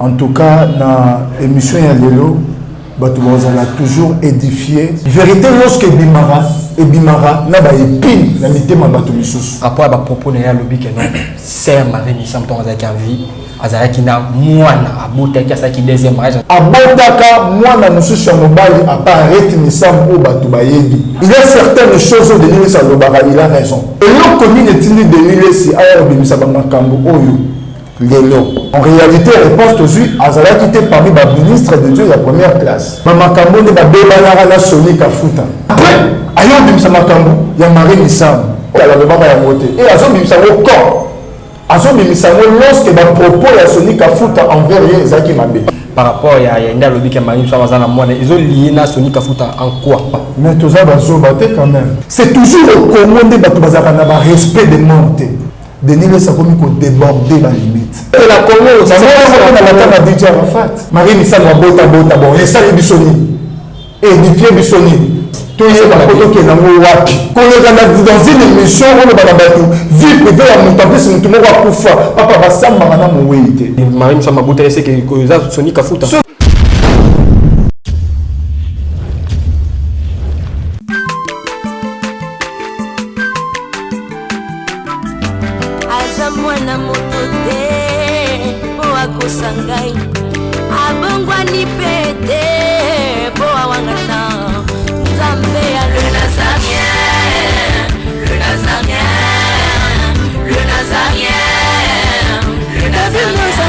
En tout cas, dans l'émission Yalelo, on a toujours édifié. Vérité, lorsque Bimara, n'a pas épine, la mité m'a battu missus. Après, à propos de l'objet que non, c'est Marie Nissam, ton avec un vie. Azalaki na mwana abotaki asaki deuxième mariage abotaka mwana mususu ya mobali aparete Nissam o batu bayebi. Il y a certaines choses de Denis Salobara, il a raison. Et l'homme commune est dit de Nilesi aya bimisa bamakambo oyo lelo. En réalité, réponse aux yeux, Azalaki était parmi les ministres de Dieu de la première classe. Bamakambo ne ba bebanara na Soni Kafuta. Après, ayo bimisa makambo ya Marie Nissam. La lobaka ya moté. Et azo bimisa au corps. Lorsque les propos de Soni Kafuta envers Zaki Mabé. Par rapport à Yanda Lobby qui m'a dit que ils ont lié à Soni Kafuta en quoi? Mais tout ça, quand même. C'est toujours le commandé de respect des morts. Denis ça comme déborder la limite. Et la Congo, ça va DJ Arafat. Marie Nissam va bota bon. Et ça les Bissoni. Et édifier Bissoni. Tout est dans la photo qui est dans le wapi. Quand on est dans une émission, on est dans la bateau. Vie privée à mon temps, c'est tout le monde va pouvoir. Papa va s'en aller dans mon wéité. Marie Nissam va bouter c'est que Soni Kafuta. Azamwana motote, boa kosangai. Abongwani pete, boa wangana. Zambé le Nazarien, le Nazarien, le Nazarien, le Nazarien.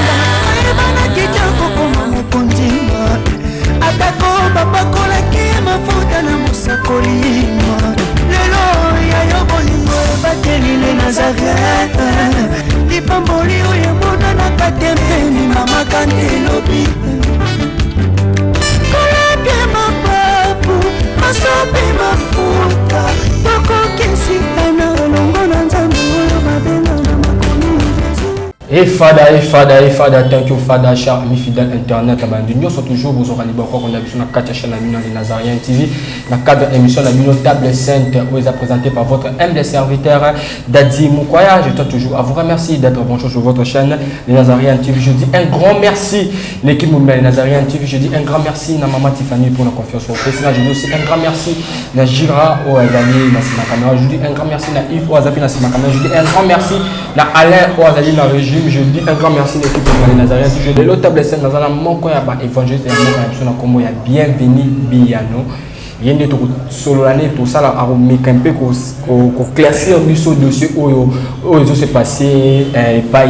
Bana kitoko koma mukundima, atako babakola kema futa na musakolima. Lelo ya yobolingo bateli le Nazarien, lipamboli oyo bona na katempeni mama kandelobi. Masope mafuta toko kesikana longo na nzambe oyo babena na makomi Fada, thank you Fada, cher ami fidèle internet. Nous sommes toujours vous aurez libre qu'on a vu sur la 4 chaîne les Nazariens TV. Dans le cadre de l'émission La Minute Table Sainte, où est présenté par votre humble serviteur Dadi Moukoya. Je tiens toujours à vous remercier d'être branché sur votre chaîne Les Nazariens TV. Je dis un grand merci l'équipe Les Nazariens TV. Je dis un grand merci à Maman Tiffany pour la confiance au président. Je dis aussi un grand merci à Gira au Azali Nassima Kamera. Je dis un grand merci à Yves au Azapi Nassima Kamera. Je dis un grand merci à Alain au Azali dans le régime. Je dis un grand merci à l'équipe de Nazareth. Je dis l'autre table scène dans un moment quand il y a évangéliste et un moment comme il y a bienvenue Biano. Il y a des solo l'année tout ça là à remettre un peu pour classer un sur dossier où ils s'est passé par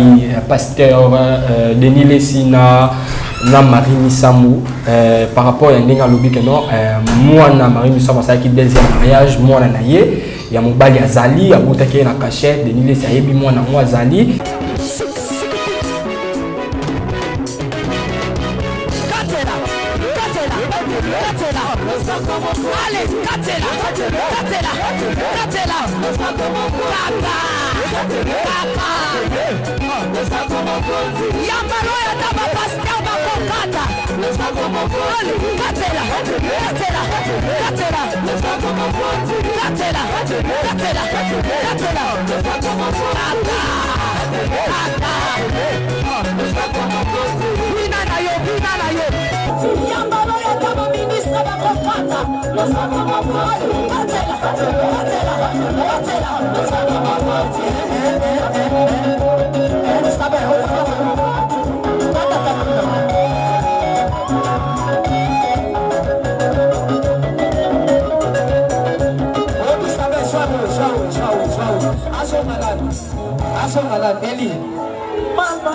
pasteur Denis Lessina na Marie Nissamou par rapport à un lobby que non moi na Marie Nissamou ça qui deuxième mariage moi na naie il y a mon bali Azali à boutaké na cachette Denis Lessina yebi moi na moi Azali. Allez, Eli.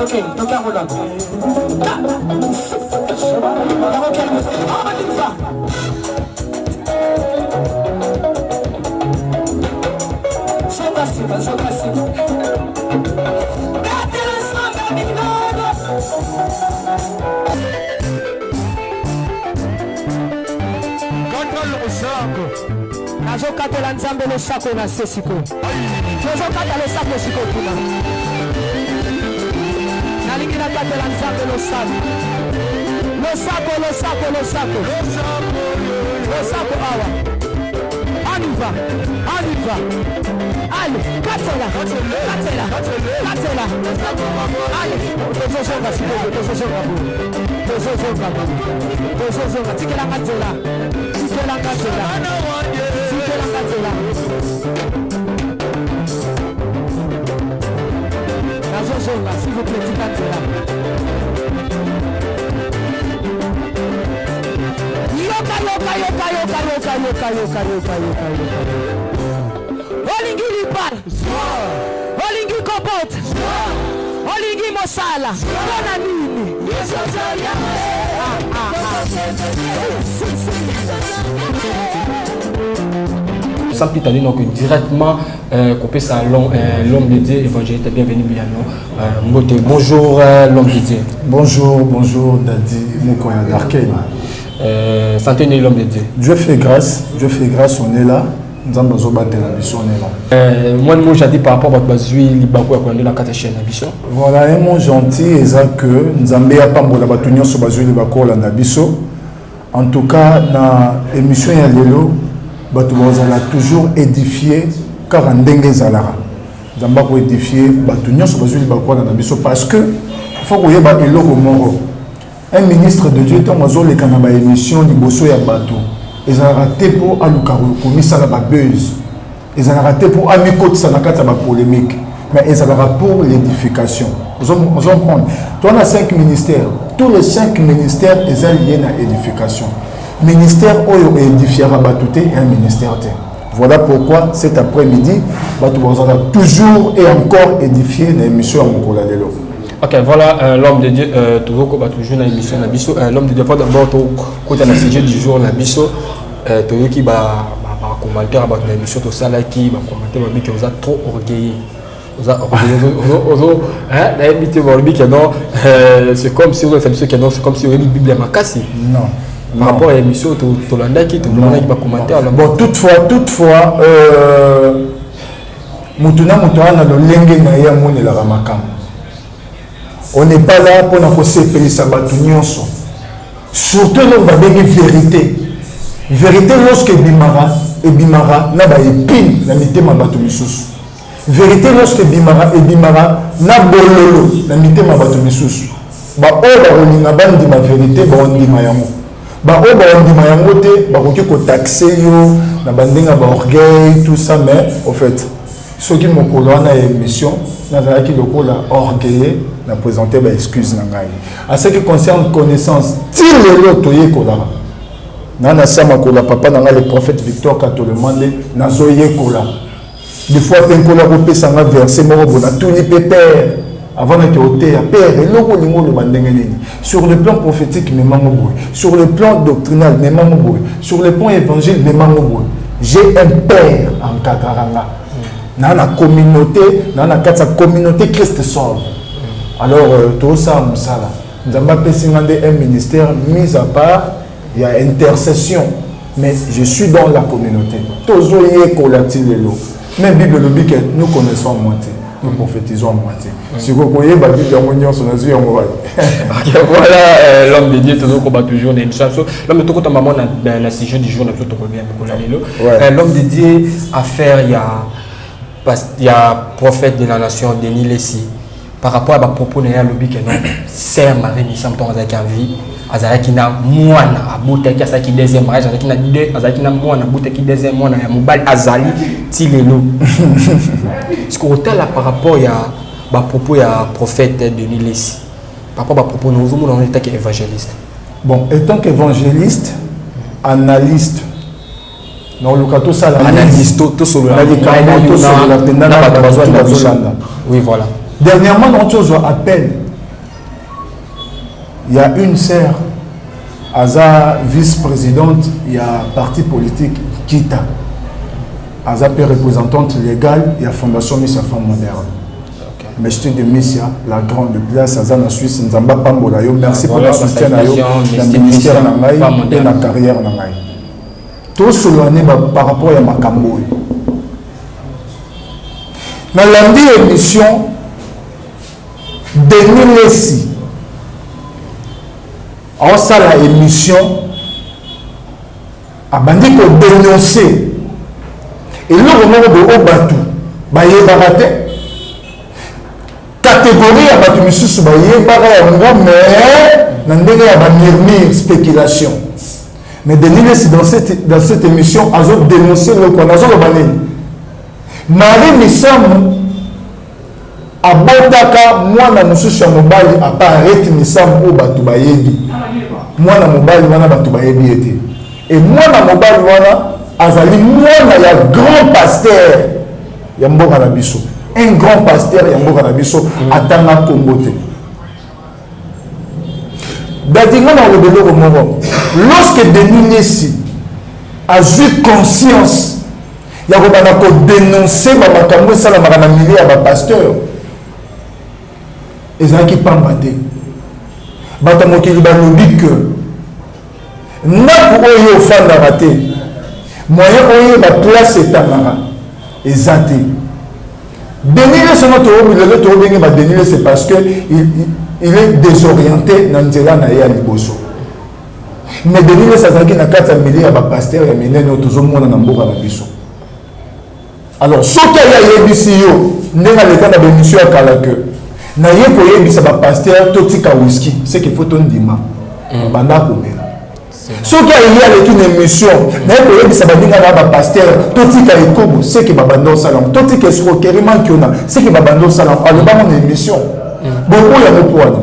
Okay, toca rolando. Nazokatela nzambe losako na sesiko. Nazokatela losako siko kuna. Nalingi nakatela nzambe losako. Losako awa. Ani. Allez, casse-la. Allez, s'il vous plaît, Olingi Lipal, Olingi Kopot, Olingi Mosala, Bona Nini. Sans plus tarder, donc directement, coupé ça l'homme de Dieu, évangéliste, bienvenue Biano. Bonjour l'homme de Dieu. Bonjour Dadi Mokoya d'Arkane. Santé l'homme de Dieu. Dieu fait grâce, on est là. Nous avons besoin de la mission, on est là. Moi, j'ai dit par rapport à votre Libango à la catéchène la mission. Voilà, un mot gentil, c'est que nous avons pas la bâtonnière sur Bazui Libango la Nabiso. En tout cas, dans l'émission Yalelo, nous avons toujours édifié car en dengue zalara. Nous avons édifié bâtonnière sur Bazui Libango la Nabiso parce que il faut que vous ayez un ministre de Dieu, tant que les canabas émission du Bosso et Bateau. Ils ont raté pour Alukaru, pour Missala Buzz. Ils ont raté pour Amikot Sanakata polémique. Mais ils ont raté pour l'édification. Vous allez prendre. Tu as 5 ministères. Tous les 5 ministères, ils sont liés à l'édification. Ministère où édifiera Batouté et un ministère. Voilà pourquoi cet après-midi, Batou va toujours et encore édifier l'émission à Mokola Lelo. Ok, voilà l'homme de Dieu, toujours dans l'émission Nabiso. L'homme de Dieu, d'abord, côté le sujet du jour, Nabiso, toujours qui va commenter à l'émission, tout ça, qui va commenter, que vous êtes trop orgueilleux. C'est comme si vous avez fait c'est comme si vous avez une Bible à ma casse. Non. Par rapport à l'émission, tout le monde qui va commenter. Bon, toutefois, Moutuna a le lingue na mone la ramakam. On n'est pas là pour nous séparer ça batunions. Surtout nous va donner vérité. Vérité lorsque Bimara n'a pas épine la mité ma batumisus. Vérité lorsque Bimara n'a bololo la mité ma batumisus. Ba oba olinga bandi ma vérité ba ondi mayango. Ba oba ondi mayango te ba koki ko taxer yo na bandinga ba orgueil tout ça mais au fait ceux qui m'ont collé à l'émission, qui le orgueillé, n'a présenté des excuses. En ce qui concerne connaissance, si le lot est collé, nana sama kola papa nanga le prophète Victor Katolemande nazoye kola. Des fois penkola kopé sanga verset moko bona tout ni pépère avant de ôter à père et logo lingo le bandengeni. Sur le plan prophétique mais mango boy, sur le plan doctrinal mais mango boy, sur le plan évangile mais mango boy. J'ai un père en Kakaranga. Dans la communauté, Christ sauve. Alors, tout ça, nous avons un ministère mis à part, il y a intercession, mais je suis dans la communauté. Même Bible le dit que nous connaissons à moitié, nous prophétisons à moitié. Si vous voyez, la Bible voilà l'homme de Dieu, toujours dans une chanson. L'homme de Dieu, dans le sujet du jour, l'homme de Dieu, affaire, il y a prophète de la nation, Denis Lessi, par rapport à propos de l'objet que non, c'est Marie Michel avec en vie, Azaki na mwana abouté qui a qui deuxième mariage, Azaki na deux, Azaki na mwana abouté qui deuxième mwana ya mobile Azali Tilelo. Ce qu'on a là par rapport à propos à prophète Denis Lessi, par rapport à propos nous sommes en état qu'évangéliste. Bon, étant qu'évangéliste, analyste. Non, le cas tout ça, analyste, tout sur le oui, voilà. Dernièrement, dans chose appel, il y a une sœur, Aza vice-présidente, il y a parti politique Kita. Aza représentante légale, il y a Fondation Missia Femme Moderne. Mais je te dis, Missia, la grande place, Aza en Suisse, Nzamba Pambola, merci pour le soutien à la ministère et la carrière. Tout cela par rapport à Makambo. Dans la émission, Denis Lessi, en ça la émission, a bandit pour dénoncer Et là, on a de Batou, Baye Barate, catégorie à Batou Missus, Baye Barate, mais il y a une spéculation. Mais Denis, dans cette émission, a dénoncé le qu'on a dit. Marie Missamou, a Botaka, moi, na Missus Mobali, a pas arrêté Missamou, Batou Bayebi. Moi, na Mobali, wana Batou Bayebi était. Et moi, na Mobali, wana, Azali, moi, il y a un grand pasteur, Yambo Kanabiso. Un grand pasteur, Yambo Kanabiso, Atanga Kombote. Dadinga na rebelle au moment. Lorsque Denis Nessi a eu conscience, il y a dénoncé ma makambo ça la marana millier à pasteur. Et ça qui pas maté. Batamo qui va nous dire que n'a pour eux au fan raté. Moyen oyo la place est amara. Exacté. Denis Nessi notre homme le Denis c'est parce que il est désorienté dans Nzela na ya liboso. Mais Denis Nessi azaki na 4 milliers ya ba pasteur ya minene toujours mona na mboka na biso. Alors ce qu'il y a yebisi yo ndenga le temps na bémission ya kala que na ye ko yebisa ba pasteur totika whisky c'est qu'il faut ton dima banda komela. Ce qu'il y a une émission na ye ko yebisa ba dinga na ba pasteur totika ekobo c'est que ba bando salam totika escroquerie mankiona c'est que ba bando salam aloba mon émission. Beaucoup ya mopoana.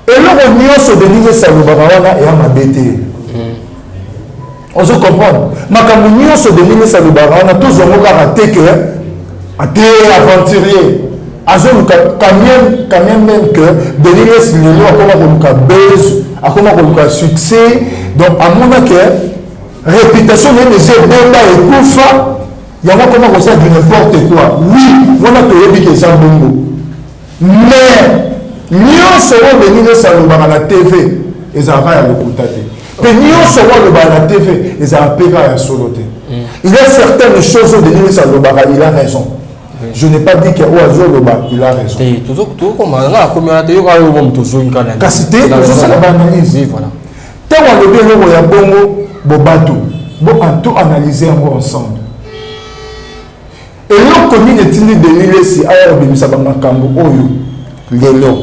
Et là on y a ce Denis Salobarawana et à ma BT. On se comprend. Makamou nyonso Denis Salobarawana tous ont raté que a été aventurier. Quand même que Denis Lelo a comme buzz, a comme succès. Donc à mon que réputation même des débat et Koufa, il y a comment on sait de n'importe quoi. Oui, on a trouvé que ça bongo. Mais nous serons venus à la TV et ça va à l'écouter. Mais nous serons à la TV et ça va payer à la soloté. Il y a certaines choses de nous il a raison. Je n'ai pas dit qu'il il a raison. Toujours comme la communauté, il y a toujours une canne. Cacité, c'est la analyse. Voilà. Tant qu'on le bien, il y a bongo, bobato. Bon, en tout analyser ensemble. Et l'autre commune est une de l'île si ailleurs de Misabama Kambo Oyo, Lelo.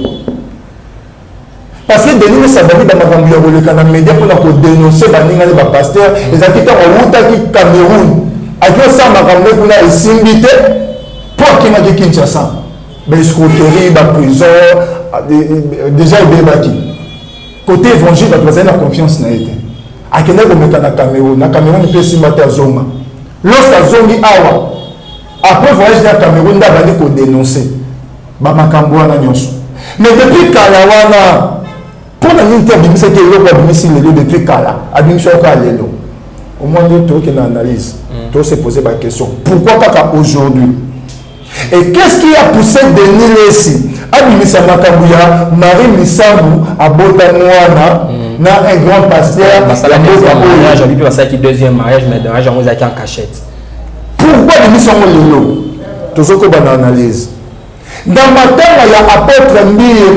Parce que Denis Sabani dans ma famille, le canal média pour dénoncer les pasteurs, les acteurs en Moutaki Cameroun. À quoi ça m'a ramené pour la simbité pour qu'il m'a dit Kinshasa. Mais escroquerie, la prison, déjà il est bâti. Côté évangile, la confiance n'a été. À quel moment on est en Cameroun? Na Cameroun, il peut s'y mettre à Zoma. Lorsqu'à Zongi Awa, après voyage dans le Cameroun, il a dénoncé. Mais depuis Kalawana, pour l'interview, c'est que l'eau depuis Kala, au moins nous qui analyse, tout se poser la question. Pourquoi pas aujourd'hui? Et qu'est-ce qui a poussé Denis Nessi à Bimisa Makabouya, Marie Missamou, à Botanouana, na un grand pasteur, à deuxième mariage, mais mariage en cachette. Pourquoi nous sommes lelo? Toujours qu'on a analyse. Dans ma terre, il y a apôtre Mbi et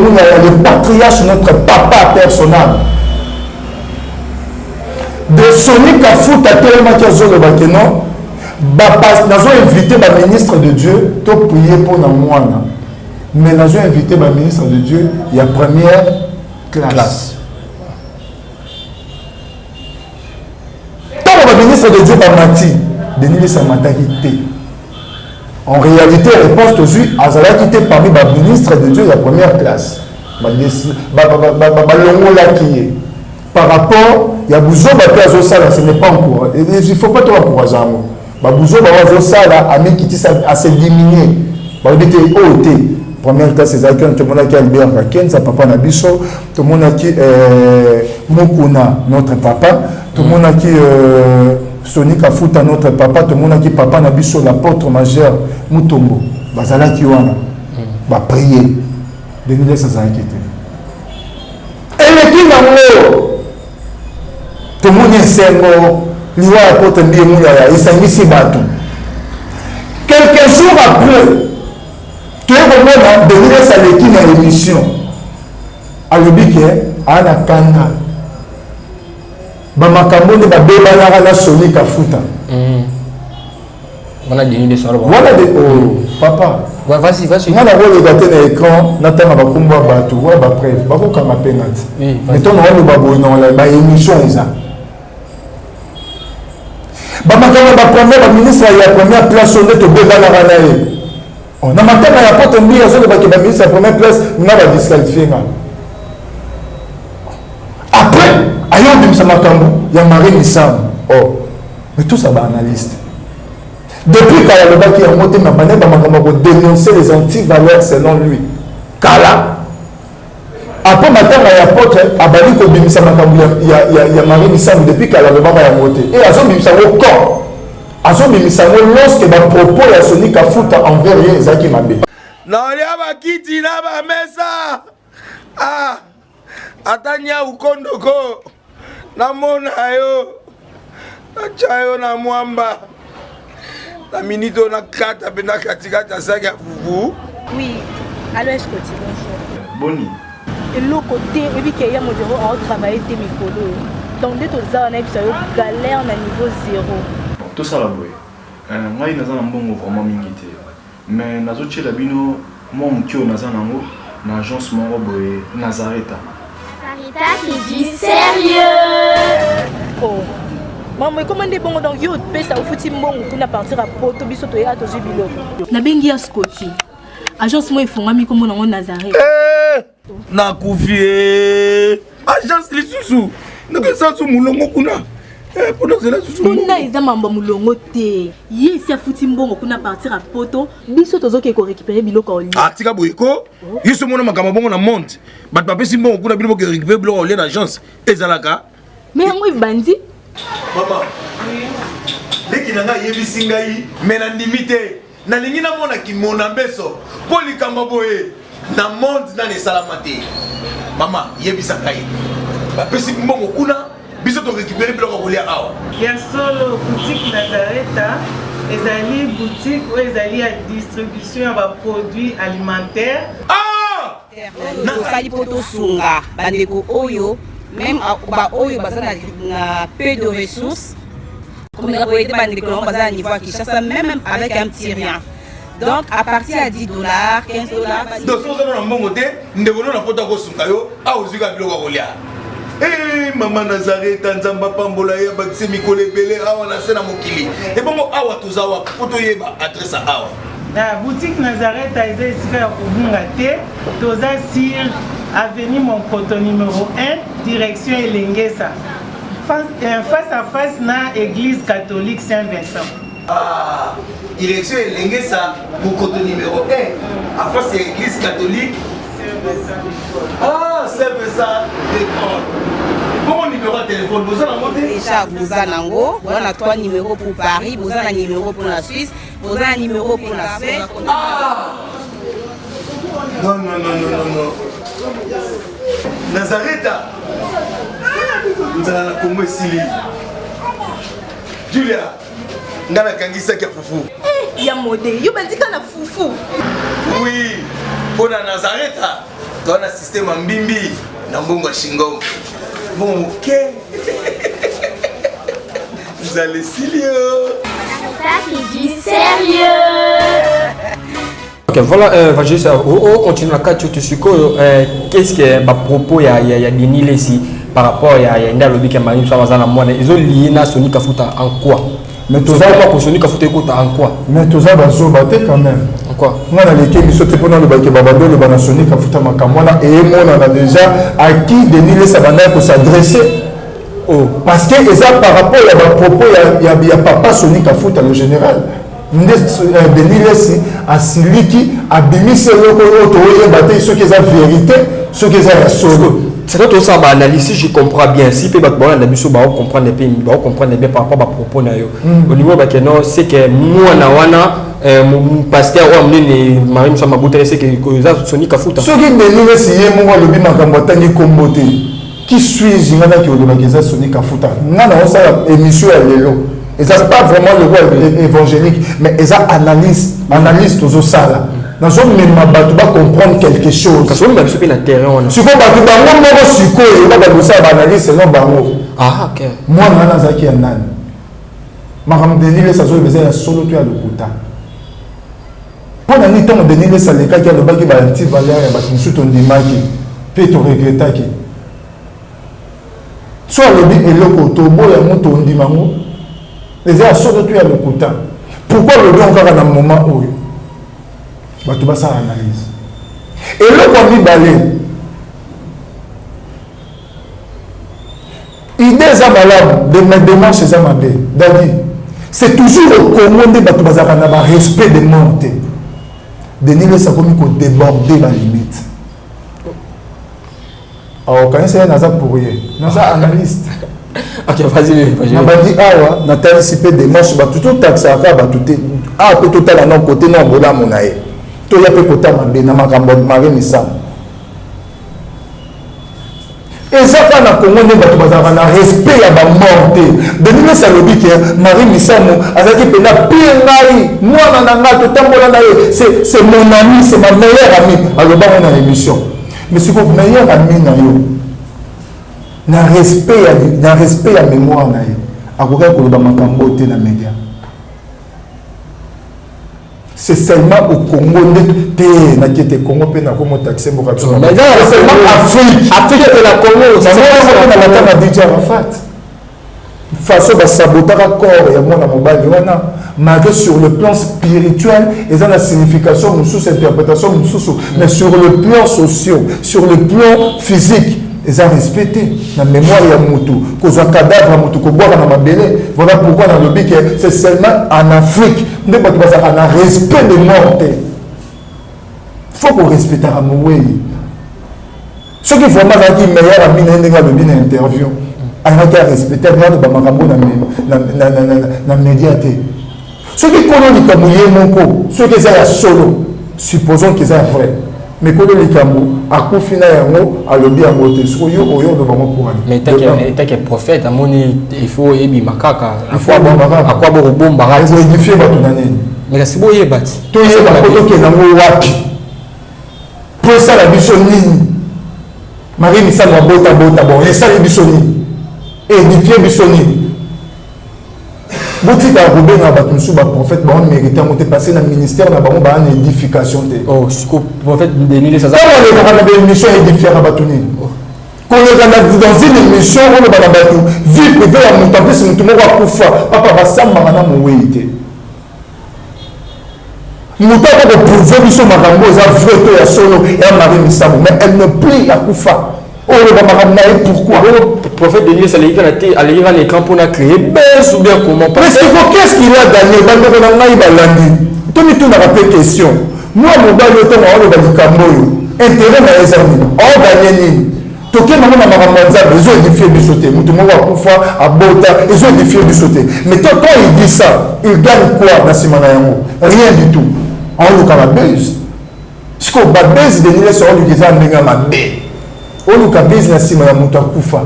le patriarche, notre papa personnel. De Sonic à foot à tellement qu'il y a le bâtiment, nous avons invité le ministre de Dieu pour prier pour nous. Mais nous avons invité le ministre de Dieu, il y a première classe. Tant que le ministre de Dieu va mati, Denis Samataki. En réalité, réponse dessus, Azala quitté parmi les ministres de Dieu de la première classe. Par rapport, il y a besoin de ça, ce n'est pas encore. Il ne faut pas trop encourager. Il y a besoin de ça, à se diminuer. Il y a première classe, c'est tout le monde qui a Albert Raken, sa papa Nabiso, tout le monde qui Mokuna, notre papa, tout le monde qui Sonic Afuta, notre papa, tout le monde qui papa Nabiso, l'apôtre majeur, Mutombo, Bazala Kiwana, va prier, de nous laisser s'inquiéter. Et le qui n'a tout le monde est sermo, l'Iwa apôtre Mbiemoula, il s'est mis si bateau. Quelques jours après, tu es vraiment de nous laisser l'équipe dans l'émission. À l'obédié, à la canne. Bamakambo ne va pas na Sonic Afuta. On a des de solo. Voilà des papa. Ouais, vas-y. Moi na rôle gâté na écran, n'attend ba kumba ba tout, ouais ba preuve. Ba ko kama penalty. Oui. Mais ton rôle ba boy non la ba émission ça. Ba makama ba premier ministre ya première place on est au béga na ranae. On a matama ya porte mbi ya zolo ba ke ba ministre à première place, na ba disqualifier nga. Après, ayo bimisa makambo ya Marie Missam. Oh. Mais tout ça va analyste. Depuis qu'il y a le bas qui a monté ma manière de dénoncer les anti-valeurs selon lui. Kala. Après matin, il y a apôtre Abali Kobimisa Makambu, il y a Marie Missam depuis qu'il y a le bas qui a monté. Et Azo Bimisa au corps. Azo Bimisa lorsque les propos ya Soni Kafuta envers rien, Zaki Mabé. Non, il y a Kiti na ba mesa. Ah. Atanya ukondoko. Na mona yo. Chayo na mwamba. La minute on a 4 bena katikata saga fufu. Oui, allô est-ce que tu bonjour. Boni. Et l'autre côté, et puis qu'il y a mon bureau à travailler tes micros. Donc dès que ça on a eu galère na niveau 0. Bon, tout ça là boy. Moi il nazana mbongo vraiment mingité. Mais nazo tchela bino moi mkio nazana ngo na agence moro boy Nazareta. Sarita qui dit sérieux. Oh. Maman, comment est bon donc yo pesa au fouti mbongo pour partir à poto biso to ya to jibilo. Na bengi ya Scotty. Agence moi ifungami comme na Nazareth. Na kufie. Agence lisusu. Naka sansu mulongo kuna. Pour nous là susu. Kuna eza mamba mulongo te. Ye si a fouti mbongo kuna partir à poto biso to zoke ko récupérer biloko oli. Ah tika boyeko. Yeso mona makama bongo na monte. Bat papa si mbongo kuna biloko récupérer biloko oli na agence. Ezalaka. Mais yango bandi. Maman, dès qu'il y a un yebisingaï, mais na limité, na lingina mona ki mona beso, poli kambaboye, na monde na ne salamate. Maman, yebisangaï. Ba pesi mbongo kuna, biso to récupérer biloko kolia awa. Ya solo boutique Nazareta, ezali boutique où ezali à distribution de produits alimentaires. Ah! Nakali poto sunga, bandeko oyo. Même ba oyo bazana na peu de ressources comme la boîte de bazana niveau qui chasse même avec un petit rien. Donc à partir à $10, $15. Donc si on a un bon côté, nous devons na pota ko sungayo, a ozika biloko kolia. Eh maman Nazareta nzamba pambola ya bakise mikole belé awa na sena mokili. Et bon awa tozawa poto yeba adresse awa. La boutique Nazareta est ici à Kubungate, toza sur avenue Monkoto numéro 1, direction Elengesa. Face à face na église catholique Saint-Vincent. Ah, direction Elengesa, Monkoto numéro 1, à face à l'église catholique Saint-Vincent. Ah, Saint-Vincent d'école. Bon numéro de téléphone, vous en avez Déjà vous en avez, on a 3 numéros pour Paris, vous en avez un numéro pour la Suisse, vous en avez un numéro pour la Suisse. Ah! Non. Nazareta. Nous allons la Congo Sili. Julia, nous allons kangisa kia fufu. Eh, ya modé, yo bandika na fufu. Oui, pour la Nazareta, tu as un système en bimbi, na mbongo shingo. Bon, ok. Vous allez Silio. Sarita qui dit sérieux. Ok, voilà, juste, on continue la carte, tu sais qu'est-ce que à propos il y a des nids ici par rapport à il y a lobby qui m'a dit ça va dans moi ils ont lié na Soni Kafuta en quoi mais tout ça pas pour Soni Kafuta écoute en quoi Mais tout ça va se battre quand même. en quoi On a les qui sont pendant le bac babado le bana Soni Kafuta makamwana et moi on a déjà acquis des nids ça va pour s'adresser. Oh, parce que ça par rapport à la propos il y a papa Soni Kafuta le général. Denis Lessi a Siliki a bimisé le côté où battre ce qui est la vérité, ce qui est la solo. c'est tout ça bah analyse si je comprends bien si peut battre on a biso ba comprendre bien par rapport à propos na yo au niveau ba que non c'est que moi na wana mon pasteur ou amener Marie Moussa Mabutere c'est que ça Soni Kafuta ce qui Denis Lessi est moi le bima kambatani kombote qui suis ngana ki oloba que ça Soni Kafuta ngana on ça émission à lelo. Et ça c'est pas vraiment le rôle évangélique mais ils analyse toujours ça là dans son même bateau va comprendre quelque chose parce que même sur le terrain on si quoi bateau ba moi moi siko et pas de ça analyse selon bango ah ok moi nana zaki nan makambo Denis Lesa azoyebeza ya solo to ya lokuta mpo na nini ntango Denis Lesa alekaki alobaki baanti valeur ya bato mosusu tondimaki mpe toregretaki so alobi eloko toboya ngo tondima ngo eza ya solo to ya lokuta pourquoi alobi ngo kaka na moment oyo bato basala analyse eloko ya mibale idée eza malamu de ma démarche eza mabe dadi c'est toujours au Congo nde bato bazalaka na barespect de mort te Denis Lesa akomi kodéborde balimite aokanisa ye naza pour ye naza analyste nabandi awa natalisi mpe démarche bato totaxaka bato te awa mpe totala na kote na bolamu na ye toya mpe kota mabe na makambo mare misamu eza kaka na Congo nde bato bazalaka na respect ya bamort te Denis Lesa alobi ke Marie Misamu azalaki mpena pire ngai mwana na ngai totambola na ye c'est mon ami c'est ma meilleure amie alobango na émission mais sikoyo meilleure amie na yo na respect ya mémoire na ye akokaki koloba makambo te na média c'est seulement au Congo nde na kete Congo pe na komo taxer mboka biso mais seulement Afrique de la Congo ça na matanga DJ Arafat façon ba sabotaka corps ya mwana mobali wana malgré sur le plan spirituel et ça la signification mususu interprétation mususu mais sur le plan social sur le plan physique ils ont respecté la mémoire ya mutu kozwa cadavre mutu ko boire na mabele voilà pourquoi dans le but que c'est seulement en Afrique nde bato bazaka na respect de mort te faut qu'on respecte à moué ce qui vraiment qui meilleur ami na ndenge alobi na interview ayaki respecter ngalo ba makambo na média te ce qui kono likambo ye moko ce qui est solo supposons que c'est vrai mais kono likambo akufi na yango alobi yango te so yo oyo do bango pour aller mais tant que prophète amoni il faut yebi makaka akwa bo bomba ra il édifier bato na nini mais c'est beau yebati to yeba koto ke nango wapi pour ça la biso nini Marie Misamu bota bon et ça la biso nini édifier biso nini botika kobenga bato mosusu baprophète bango mérité yango te passé na ministère na bango baa na édification te prophète Denis Lesa olekaka na baémission édifiaka bato nini koleka dans une émission oloba na bato vie privé ya moto ampesi motu moko akufa papa basambaka na mowei te moto akokoprouve biso makambo eza vrai to ya solo ya Marie Misamu mais elle ne plie akufa oloba makambo na ye pourquoi prophète Denis Lesa aleyika na écran mpona créer bes ou bien comment qu'est-ce qu'il a gagné bandeko na ngai balandi tomitunaka mpe question mwa mobali otonga oloba likambo oyo intérêt na eza nini oganye nini tokendanga na makambo ya nzambe ezoédifie biso te moto moko akufa abota ezoédifie biso te mais quand il dit ça il gagne quoi na nsima na yango rien du tout aoluka babese sikoyo babese Denis Lesa oluka eza ndenge ya mabe oluka bese na nsima ya moto akufa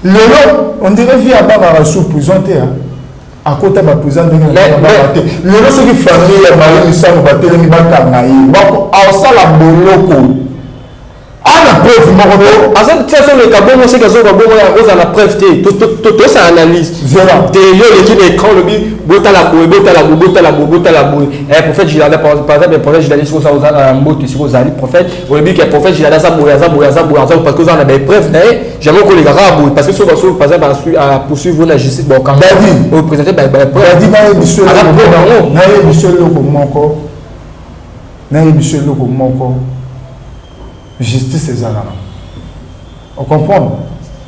lelo on dirait vie à baba sous prison te à côté ba prison ndenge na baba te lelo soki famille ya Marie Misamu batelemi bakanga ye bako awsala boloko ana preuve moko asa tsaso le kabongo c'est kazo kabongo ya oza la preuve te to ça analyse voilà te yo l'équipe écran le bi botala boy et prophète Gilada par exemple le prophète Gilada sur ça oza mboto sur ozali prophète au bi que prophète Gilada ça boya parce que on a des preuves d'ailleurs jamais qu'on les garab parce que sur par exemple à poursuivre la justice bon quand David au présenter ba preuve David na monsieur loko moko justice ezalaka on comprend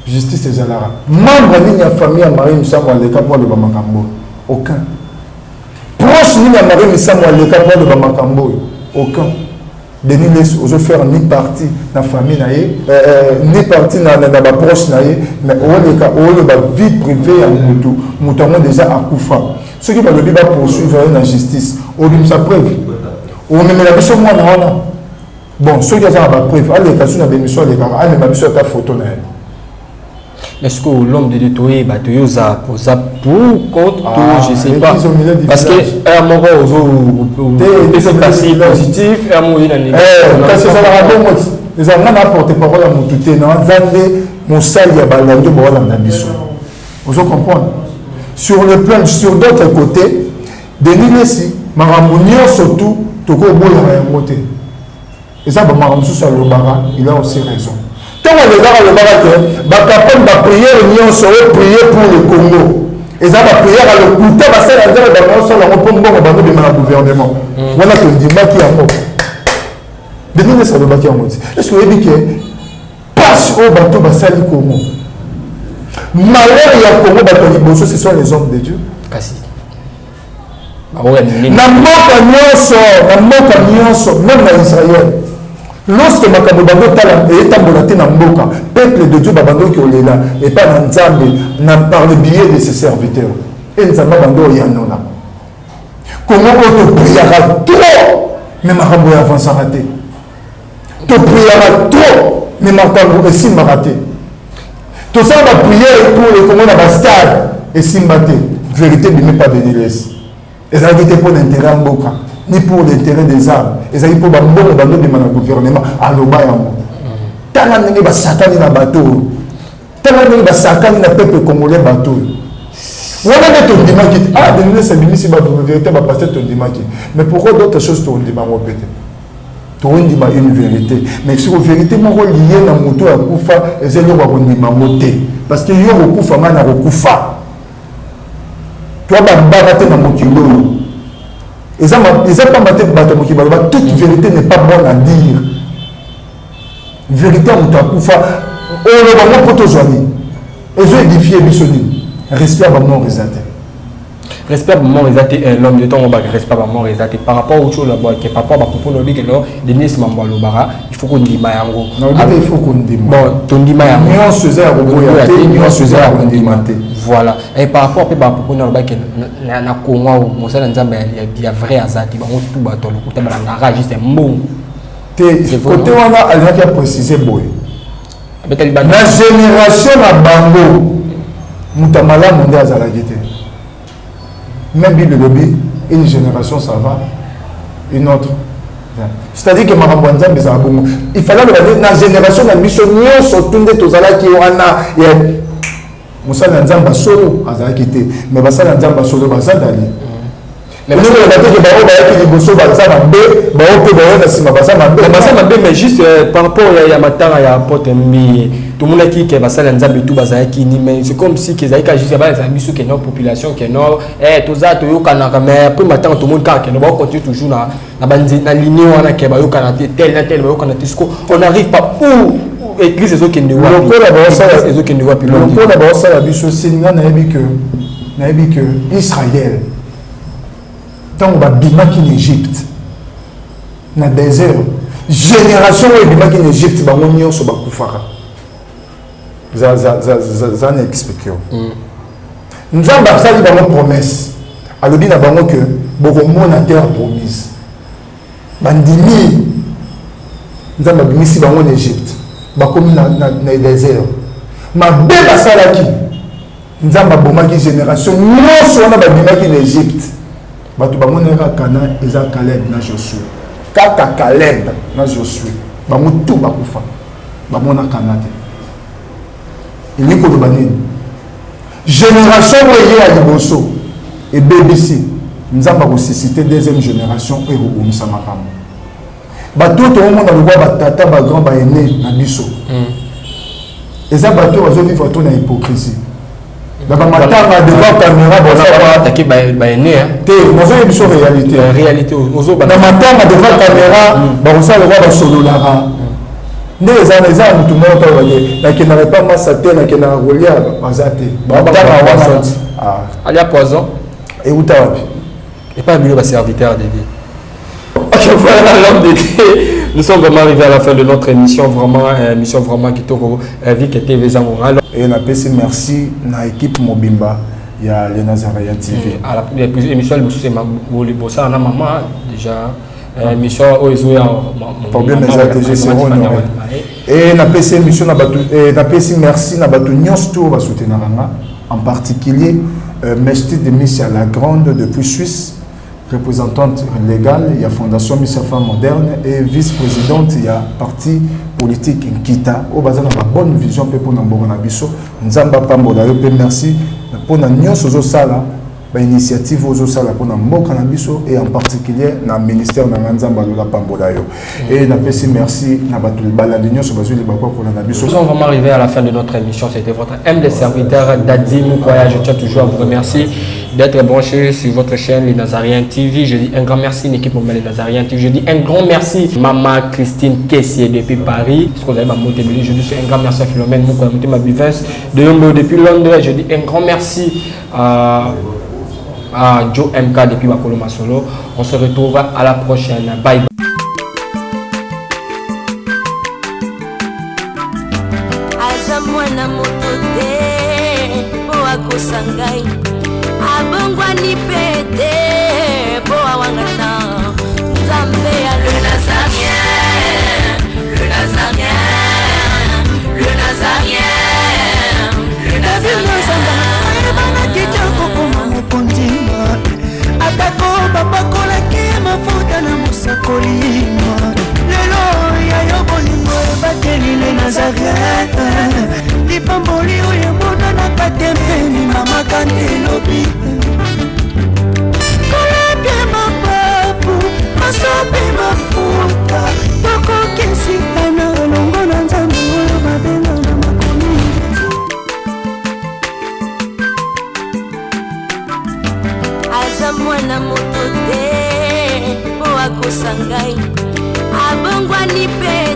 justice ezalaka membre nini ya famille ya Marie Misamu aleka mpo aloba makambo aucun proche nini ya Marie Misamu aleka mpo aloba makambo aucun Denis Lesa ozofaire ni partie na famille na ye ni partie na baproche na ye mais oleka oloba vie privée ya moto yango déjà akufa soki balobi bapoursuivre ye na justice obimisa preuve omemela biso mwana wana bon ceux qui ont la preuve allez quand on a démission les gars allez ma mission ta photo là est-ce que l'homme de détruire batoyo za pour contre je sais pas parce que un moment aux passé positif un moment il a négatif parce que ça va bon les gens n'ont pas porté parole à mon tout est dans zande mon sali ya balando bo na biso Vous comprenez? Sur le plan, sur d'autres côtés, Denis Lessi, Maramounion surtout, Toko Boya et Moté. Et ça, Maramsou sur le Bara, il a aussi raison. Tant que le Bara, capable de prier, l'Union serait prier pour le Congo. Et ça va prier à le couteau, parce que la terre d'abord, ça va répondre au gouvernement. Voilà que le débat qui est en mode. Denis Lessi, le débat qui est en mode. Est-ce que vous avez dit que passe au bateau, Basali Congo? Malheur et à Congo, ce sont les hommes de Dieu. Kasi. Na mboka nyonso, même na Israël. Lorsque Makambo Bango Tala est tambolate na mboka, peuple de Dieu Babando qui olela et pas dans Nzambe, par le biais de ses serviteurs. Et Nzamba Bando Yanona. Comment on te priera trop, mais Makambo avance à rater. Te priera trop, mais Makambo est si raté. Tout ça va prier pour le Congo dans le stade et Simbate. Vérité, il n'est pas venu laisser. Et ça n'était pas l'intérêt en Boka, ni pour l'intérêt des armes. Et ça n'était pas le gouvernement à l'Obayamo. Tant que nous avons Satan dans le bateau, tant que nous avons Satan dans le peuple congolais bateau. On a dit ton dimanche, ah, de nous, c'est bien si la vérité va passer ton dimanche. Mais pourquoi d'autres choses ton dimanche répéter? Une vérité. Mais si la vérité est liée à moto à Koufa, c'est le moté. Parce que yo Koufa man a Koufa. Toi baraté dans mon kilo. Et ça pas maté bateau mon kilo. Toute vérité n'est pas bonne à dire. Vérité moto à Koufa. Oh le bon pour tous amis. Et je édifier bisoni. Respect à mon résultat. Respect à mon résultat l'homme de temps on va respect à mon résultat par rapport aux choses là-bas qui par rapport à propos de lui que là Denis Mambo Lobara il faut qu'on dise mayango. Il faut qu'on dise. Bon, ton dit mayango. Nous faisons un robot nous faisons un dimanté. Voilà. Et par rapport à propos de là que na Congo mon ça nzambe il y a vrai azati ba on tout bateau le côté la rage c'est bon. Côté on a allié qui a précisé boy. La génération à Bango mutamala monde azalagité. Même Bible lobby, une génération ça va, une autre. C'est-à-dire que Marambouanzam, il fallait le dire, dans la génération, la mission, nous sommes tous les gens qui ont un. Moussa Nzamba solo, Azala quitté. Mais Bassa Nzamba solo, Bassa Dali. Mais juste par rapport à Yamatara et à Potembi, tout le monde qui est basé dans Nzambe tout basé qui ni mais c'est comme si qu'ils avaient juste basé dans mission qui est notre population qui est nord tout ça tout yokana mais après maintenant tout le monde qui va continuer toujours na ligne on a qui va yokana tel yokana tisco on n'arrive pas où église les autres qui ne voient pas les autres qui ne voient plus le point d'abord ça la biche c'est na que Israël tant on va bima qui en Égypte na désert génération où bima qui en Égypte ba monyo so ba kufaka ça n'explique pas. Nous avons une promesse. Alors, nous avons que beaucoup de terre promise. Bandini, nous avons mis ici en Égypte. Comme dans le désert. Ma belle salaki. Nous avons une génération. Nous sommes en Égypte. Nous avons Canaan et Caleb dans Josué. Kaka Caleb dans Josué. Nous avons tout bakufa. Nous avons Canaan. Il y a une génération où il y a des bossos et BBC. Nous avons ressuscité deuxième génération et nous avons bateau tout le monde a le droit batata ba grand ba aîné na biso. Et ça bateau va vivre ton hypocrisie. La matanga devant caméra ba attaquer ba aîné hein. Té dans biso réalité. Réalité ozo ba matanga devant caméra ba on ça le droit ba solo lara. Les gens tout le monde qui n'avait pas massé qui n'a roulé à Mazate. Allez à poison. Et où t'as vu? Et pas mieux serviteur de Dieu. Ok, voilà l'homme de Dieu. Nous sommes vraiment arrivés à la fin de notre émission, vraiment émission vraiment qui tourne avec TV Zamora. Et on a passé merci à l'équipe Mobimba. Il y a les Nazariens TV. À la émission, c'est ma maman déjà. Mission problème des c'est et na PC mission na batu na PC merci na batu nyonso va soutenir en particulier Mesty de Missia la grande depuis Suisse représentante légale, il y a Fondation Missa Femme Moderne et vice-présidente, il y a parti politique Nkita. Au bazar, on a une bonne vision pour nous en Abisso. Nzamba Pambola, merci pour nous sozo sala, initiative aux sala pour nous Abisso et en particulier dans le ministère de Nzamba Lola Pambola. Et merci na batul baladinyo sur bazuli bakwa pour nous Abisso. Nous sommes vraiment arrivés à la fin de notre émission. C'était votre humble serviteur Dadi Moukoya. Je tiens toujours à vous remercier d'être branché sur votre chaîne Les Nazariens TV. Je dis un grand merci l'équipe Mobile Les Nazariens TV. Je dis un grand merci Maman Christine Kessier depuis Paris. Parce que vous avez ma montée. Je dis un grand merci à Philomène Moukoya ma Bivens de Yombo depuis Londres. Je dis un grand merci à Joe MK depuis Bakolo Masolo. On se retrouve à la prochaine. Bye bye. Mwana moto te po akosangai abongwani pete po awangata Nzambe ya le Nazarien, le Nazarien, le Nazarien, le Nazarien. Bana kitoko koma mokondima atako babakolaki mafuta na mosakolima lelo ya yobolingo ebateli le Nazarien lipamboli oyo monana katempeni mama kandelobi kolebe mapapu masope mafuta tokokesikana longo na Nzambe oyo babenga na makomi aza mwana moto te po akosangai abongwani pe